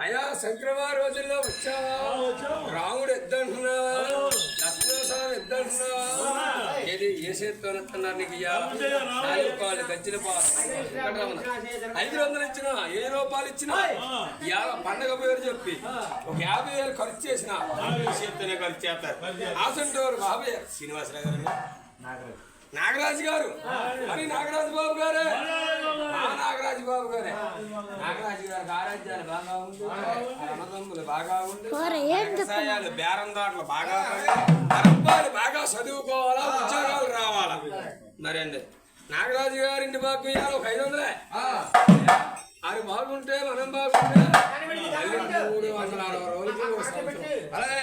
అయ్యా సంక్రమణ రోజుల్లో వచ్చావా? రాముడు ఎద్దంటున్నావా? లక్ష్మణస్వామి ఎద్దంటున్నావా? ఏది ఏ చేతితోనెత్తున్నారు నీకు? ఇవాళ గజ్జిన పాలు 500 ఇచ్చినా 1000 రూపాయలు ఇచ్చినా ఇవాళ పండగ పేరు చెప్పి ఒక 50,000 ఖర్చు చేసిన చేతితోనే ఖర్చు చేస్తారు. ఆసంటోరు బాబయ్య శ్రీనివాసరావు గారు, నాగరాజు గారు, మరి నాగరాజు బాబు గారే, నాగరాజు బాబు గారే. నాగరాజు గారికి ఆరాధ్యాలు బాగా ఉంది, అన్నదమ్ములు బాగా ఉంది, వ్యవసాయాలు బేరందాట్లు బాగా, అబ్బాయిలు బాగా చదువుకోవాలా, ఉద్యోగాలు రావాలా. మరి అండి నాగరాజు గారింటి బాబు ఇవాళ ఒక 500. అది బాగుంటే మనం బాగుంటే 360 రోజులకి అలాగే